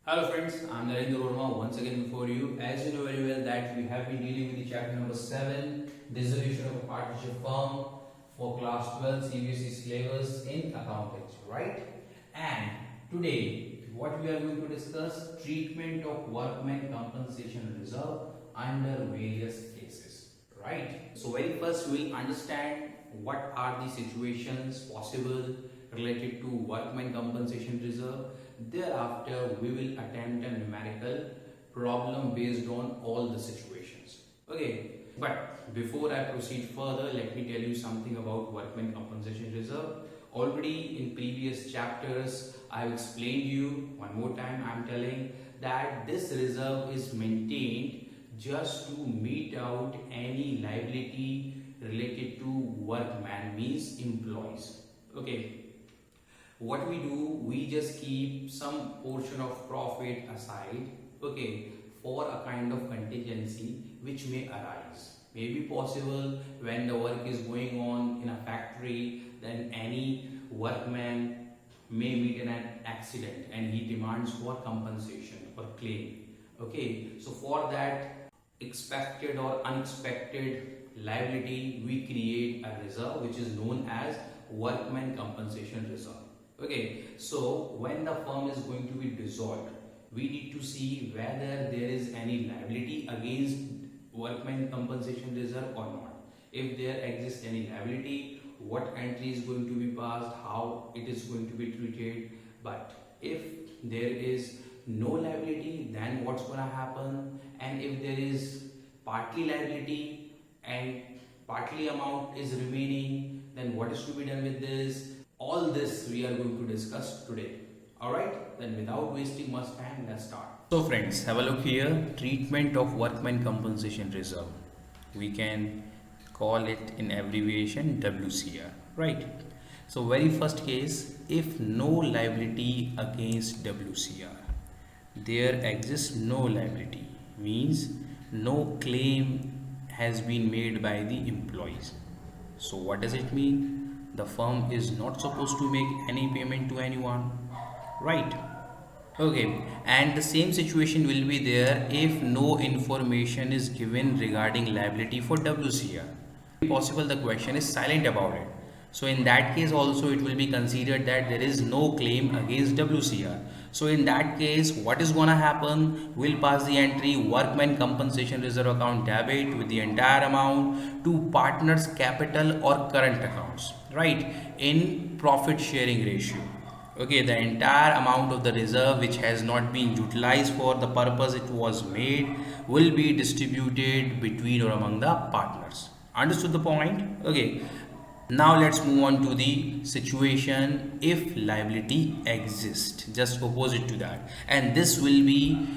Hello friends, I'm Narendra Verma once again before you. As you know very well that we have been dealing with the chapter number 7, dissolution of a partnership firm for class 12 CBSE syllabus in accounting, right? And today what we are going to discuss, treatment of workmen compensation reserve under various cases, right? So very first we'll understand what are the situations possible related to workmen compensation reserve. Thereafter, we will attempt a numerical problem based on all the situations. Okay, but before I proceed further, let me tell you something about workmen compensation reserve. Already in previous chapters, I have explained you, one more time I am telling that this reserve is maintained just to meet out any liability related to workman, means employees. Okay, what we do, we just keep some portion of profit aside, okay, for a kind of contingency which may arise. May be possible when the work is going on in a factory, then any workman may meet an accident and he demands for compensation or claim. Okay, so for that expected or unexpected liability, we create a reserve which is known as workman compensation reserve. Okay, so when the firm is going to be dissolved, we need to see whether there is any liability against workman compensation reserve or not. If there exists any liability, what entry is going to be passed, how it is going to be treated. But if there is no liability, then what's going to happen? And if there is partly liability and partly amount is remaining, then what is to be done with this? All this we are going to discuss today. Alright, then without wasting much time, let's start. So friends, have a look here. Treatment of workmen compensation reserve. We can call it in abbreviation WCR. Right. So very first case, if no liability against WCR, there exists no liability, means no claim has been made by the employees. So what does it mean? The firm is not supposed to make any payment to anyone, right? Okay, and the same situation will be there if no information is given regarding liability for WCR. Possible the question is silent about it. So in that case also it will be considered that there is no claim against WCR. So in that case, what is gonna happen? We'll pass the entry workman compensation reserve account debit with the entire amount to partners capital or current accounts, right? In profit sharing ratio. Okay, the entire amount of the reserve which has not been utilized for the purpose it was made will be distributed between or among the partners. Understood the point? Okay. Now let's move on to the situation if liability exists, just opposite to that, and this will be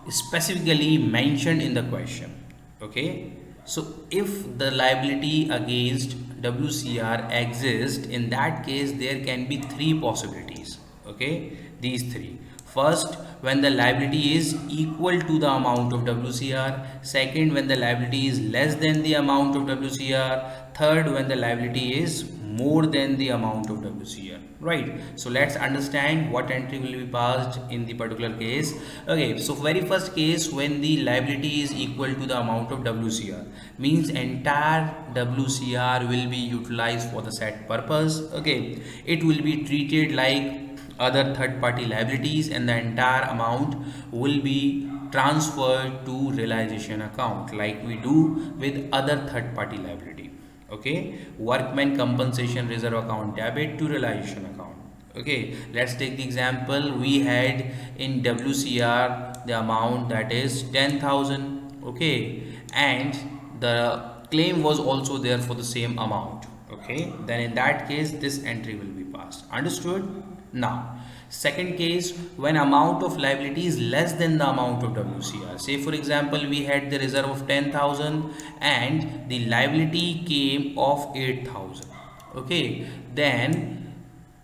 specifically mentioned in the question. Okay, so if the liability against WCR exists, in that case there can be three possibilities. Okay, these three. First, when the liability is equal to the amount of WCR. Second, when the liability is less than the amount of WCR. Third, when the liability is more than the amount of WCR. Right. So let's understand what entry will be passed in the particular case. Okay. So very first case, when the liability is equal to the amount of WCR, means entire WCR will be utilized for the set purpose. Okay. It will be treated like other third party liabilities and the entire amount will be transferred to realization account like we do with other third party liability. Okay, workmen compensation reserve account debit to realization account. Okay, let's take the example. We had in WCR the amount that is 10,000. Okay, and the claim was also there for the same amount. Okay, then in that case this entry will be passed. Understood? Now, second case, when amount of liability is less than the amount of WCR. Say for example, we had the reserve of 10,000 and the liability came of 8,000. Okay, then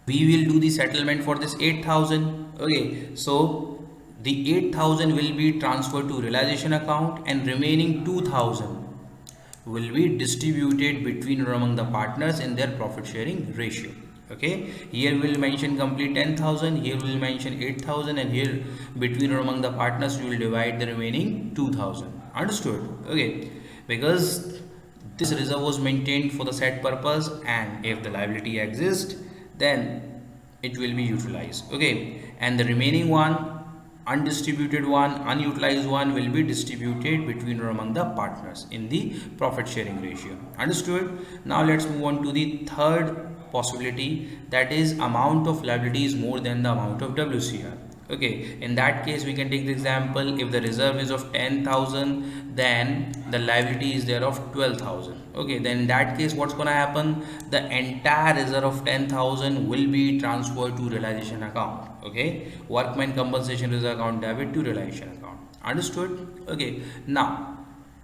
we will do the settlement for this 8,000. Okay, so the 8,000 will be transferred to realization account and remaining 2,000 will be distributed between or among the partners in their profit sharing ratio. Okay, here we will mention complete 10,000, here we will mention 8,000, and here between or among the partners we will divide the remaining 2,000. Understood? Okay, because this reserve was maintained for the set purpose, and if the liability exists, then it will be utilized. Okay, and the remaining one, undistributed one, unutilized one, will be distributed between or among the partners in the profit sharing ratio. Understood? Now let's move on to the third possibility, that is amount of liability is more than the amount of WCR. Okay, in that case we can take the example, if the reserve is of 10,000, then the liability is there of 12,000. Okay, then in that case what's gonna happen, the entire reserve of 10,000 will be transferred to realization account. Okay, workman compensation reserve account debit to realization account. Understood? Okay, now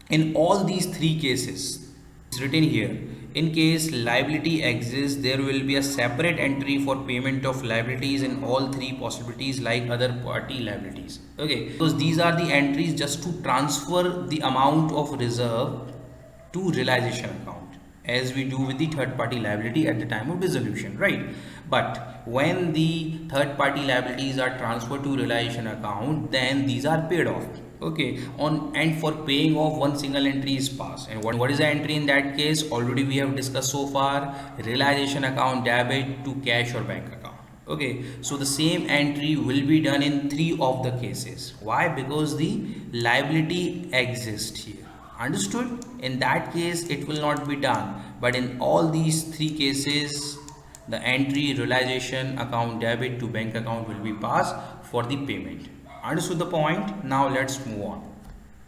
in all these three cases, it's written here, in case liability exists, there will be a separate entry for payment of liabilities in all three possibilities like other party liabilities. Okay, because these are the entries just to transfer the amount of reserve to realization account, as we do with the third party liability at the time of dissolution, right? But when the third party liabilities are transferred to realization account, then these are paid off. Okay, on and for paying off one single entry is passed. And what is the entry in that case? Already we have discussed so far, realization account debit to cash or bank account. Okay, so the same entry will be done in three of the cases. Why? Because the liability exists here. Understood? In that case it will not be done, but in all these three cases the entry realization account debit to bank account will be passed for the payment. Understood the point? Now let's move on.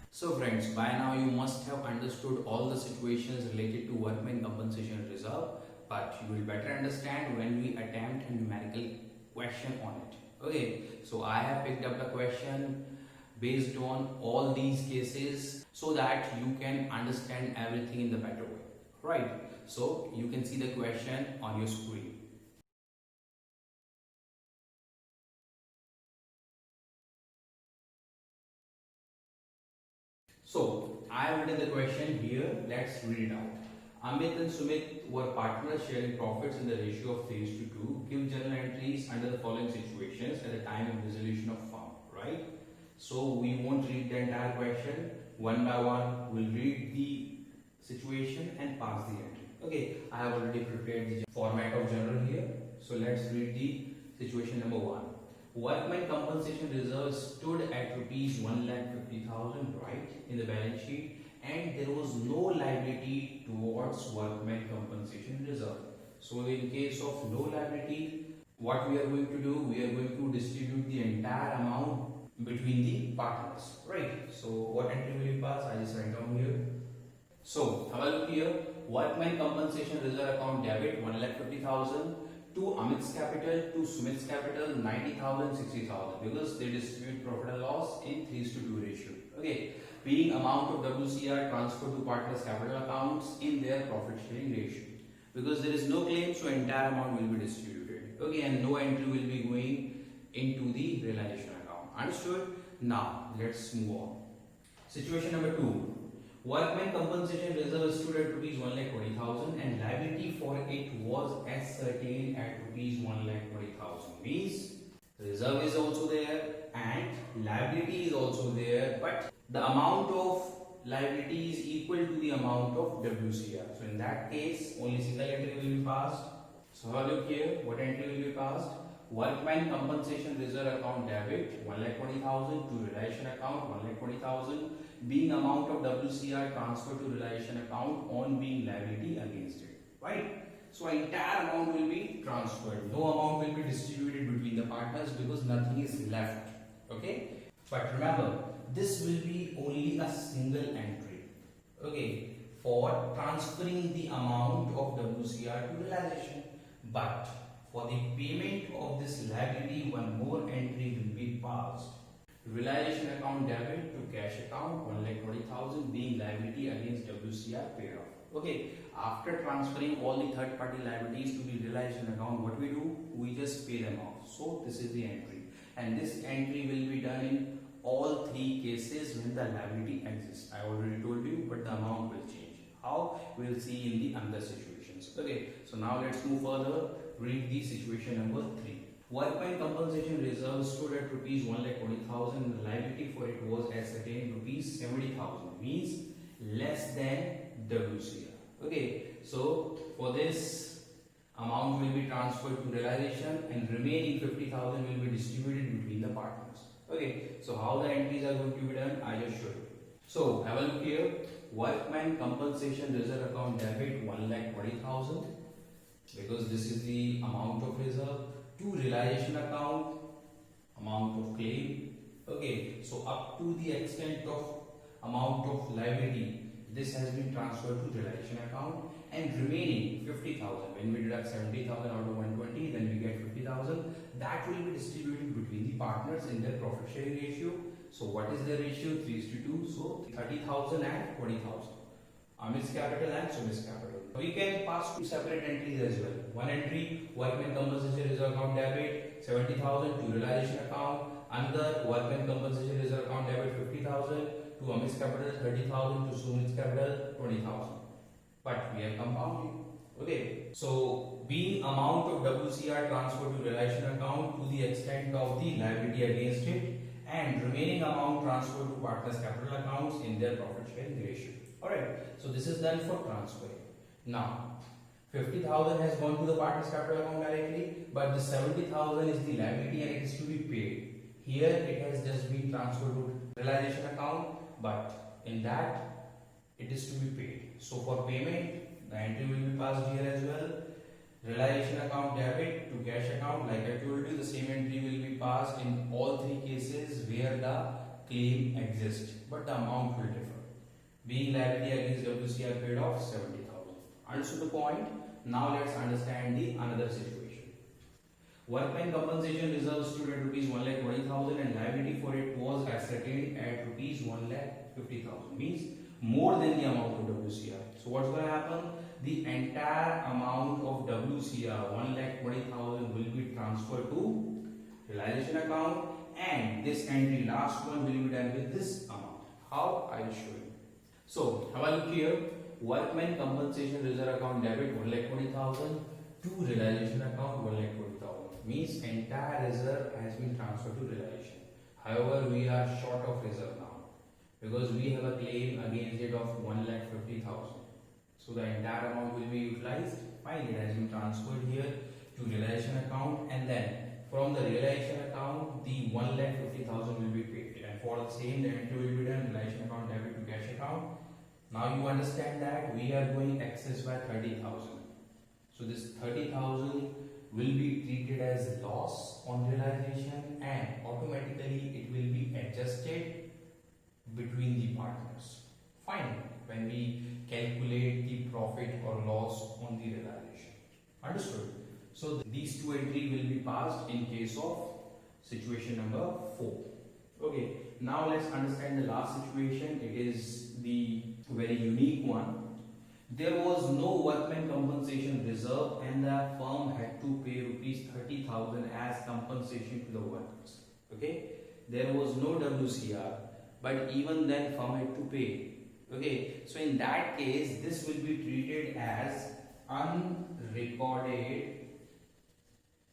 So friends, by now you must have understood all the situations related to workmen compensation reserve, but you will better understand when we attempt a numerical question on it. Okay, so I have picked up the question based on all these cases so that you can understand everything in the better way, right? So you can see the question on your screen. So I have written the question here. Let's read it out. Amit and Sumit were partners sharing profits in the ratio of 3:2. Give journal entries under the following situations at the time of dissolution of firm. Right? So we won't read the entire question. One by one, we'll read the situation and pass the entry. Okay. I have already prepared the format of journal here. So let's read the situation number one. Workmen compensation reserve stood at rupees 1,50,000, right, in the balance sheet, and there was no liability towards workmen compensation reserve. So in case of no liability, what we are going to do, we are going to distribute the entire amount between the partners, right? So what entry will you pass? I just write down here. So have a look here. Workmen compensation reserve account debit 1,50,000 to Amit's capital, to Sumit's capital 90,000, 60,000, because they distribute profit and loss in 3:2 ratio. Okay, being amount of WCR transferred to partners' capital accounts in their profit sharing ratio. Because there is no claim, so entire amount will be distributed. Okay, and no entry will be going into the realization account. Understood? Now let's move on. Situation number two. Workmen compensation reserve stood at rupees 1,20,000 and liability for it was ascertained at rupees 1,20,000. Means reserve is also there and liability is also there, but the amount of liability is equal to the amount of WCR. So in that case, only single entry will be passed. So have a look here. What entry will be passed? Workman compensation reserve account debit 1,20,000 to realization account 1,20,000, being amount of WCR transferred to realization account on being liability against it. Right? So entire amount will be transferred. No amount will be distributed between the partners because nothing is left. Okay? But remember, this will be only a single entry. Okay? For transferring the amount of WCR to realization. But for the payment of this liability, one more entry will be passed. Realization account debit to cash account 1,20,000 being liability against WCR paid off. Okay, after transferring all the third party liabilities to the realization account, what we do? We just pay them off. So this is the entry, and this entry will be done in all three cases when the liability exists. I already told you, but the amount will change. How? We'll see in the another situations. Okay, so now let's move further. Read the situation number 3. Workman compensation reserve stood at rupees 1,20,000 and the liability for it was ascertained rupees 70,000, means less than WCR. Okay, so for this amount will be transferred to realization and remaining 50,000 will be distributed between the partners. Okay, so how the entries are going to be done, I just showed you. So have a look here. Workman compensation reserve account debit 1,20,000 because this is the amount of reserve, to realization account amount of claim. Okay, so up to the extent of amount of liability, this has been transferred to realization account, and remaining 50,000, when we deduct 70,000 out of 120, then we get 50,000. That will be distributed between the partners in their profit sharing ratio. So what is the ratio? 3:2. So 30,000 and 20,000. Amiss capital and Sumis capital. We can pass two separate entries as well. One entry, workman compensation reserve account debit 70,000 to realization account. Another, workman compensation reserve account debit 50,000 to Amiss capital 30,000 to Sumis capital 20,000. But we are compounding. Okay. So being amount of WCR transferred to realization account to the extent of the liability against it, and remaining amount transferred to partners capital accounts in their profit sharing ratio. Alright, so this is done for transfer. Now 50,000 has gone to the partners capital account directly, but the 70,000 is the liability and it is to be paid. Here it has just been transferred to realization account, but in that it is to be paid. So for payment, the entry will be passed here as well. Realization account debit to cash account, like I told you, the same entry will be passed in all three cases where the claim exists, but the amount will differ. Being liability against WCR paid off 70,000. Understood the point? Now let's understand the another situation. Workman compensation reserve stood at rupees 1,20,000 and liability for it was ascertained at rupees 1,50,000, means more than the amount of WCR. So what's going to happen? The entire amount of WCR 1,20,000 will be transferred to realization account, and this entry, last one, will be done with this amount. How? I will show you. So have a look here. Workman compensation reserve account debit 1,20,000 to realization account 1,20,000, means entire reserve has been transferred to realization. However, we are short of reserve now because we have a claim against it of 1,50,000. So the entire amount will be utilized. Fine, it has been transferred here to realization account, and then from the realization account the 1,50,000 will be paid, and for the same the entry will be done realization account debit to cash account. Now you understand that we are going excess by 30,000. So this 30,000 will be treated as loss on realization, and automatically it will be adjusted between the partners. Fine, when we calculate the profit or loss on the realization. Understood? So these two entries will be passed in case of situation number 4. Okay, now let's understand the last situation. It is the very unique one. There was no workman compensation reserve and the firm had to pay rupees 30,000 as compensation to the workers. Okay, there was no WCR, but even then firm had to pay. Okay, so in that case this will be treated as unrecorded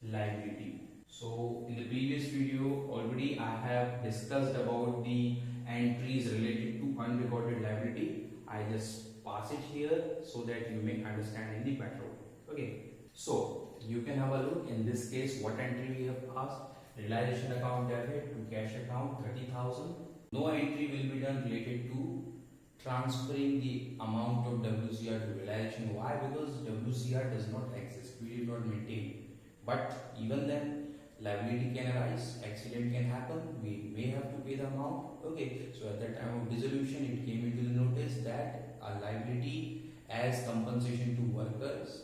liability. So in the previous video already I have discussed about the entries related to unrecorded liability. I just pass it here so that you may understand in the better way. Okay, so you can have a look. In this case, what entry we have passed? Realization account debit to cash account 30,000. No entry will be done related to transferring the amount of WCR to realization. Why? Because WCR does not exist. We did not maintain it. But even then, liability can arise, accident can happen, we may have to pay the amount. Okay, so at the time of dissolution, it came into the notice that a liability as compensation to workers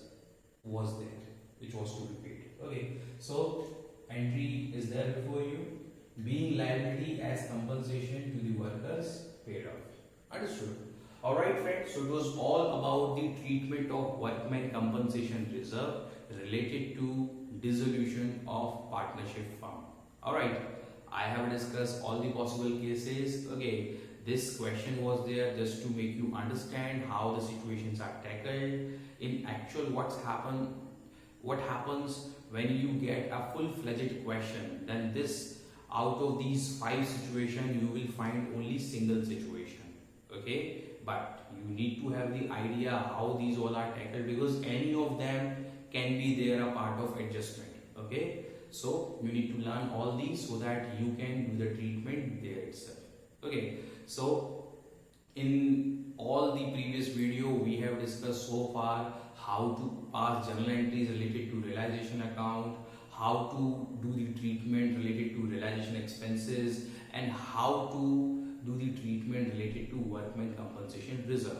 was there, which was to be paid. Okay, so entry is there before you, being liability as compensation to the workers paid off. Understood? Alright friends, so it was all about the treatment of workman compensation reserve related to dissolution of partnership firm. Alright, I have discussed all the possible cases. Okay, This question was there just to make you understand how the situations are tackled. In actual, what happens when you get a full-fledged question, then this out of these 5 situations you will find only single situation. Okay, but you need to have the idea how these all are tackled, because any of them can be there a part of adjustment. Okay, so you need to learn all these so that you can do the treatment there itself. Okay, so in all the previous video we have discussed so far how to pass journal entries related to realization account, how to do the treatment related to realization expenses, and how to do the treatment related to workman compensation reserve.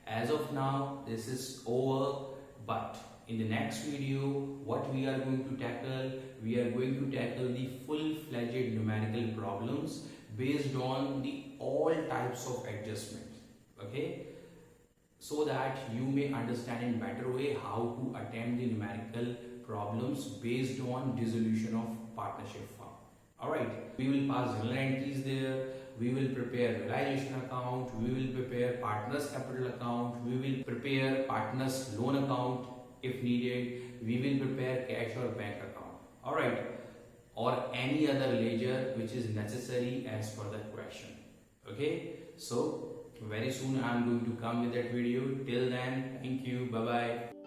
As of now this is over, but in the next video what we are going to tackle, we are going to tackle the full-fledged numerical problems based on the all types of adjustment. Okay, so that you may understand in better way how to attempt the numerical problems based on dissolution of partnership firm. Alright, we will pass journal entries there, we will prepare realization account, we will prepare partners capital account, we will prepare partners loan account if needed, we will prepare cash or bank account. Alright, or any other ledger which is necessary as per the question. Okay, so very soon I am going to come with that video. Till then, thank you, bye bye.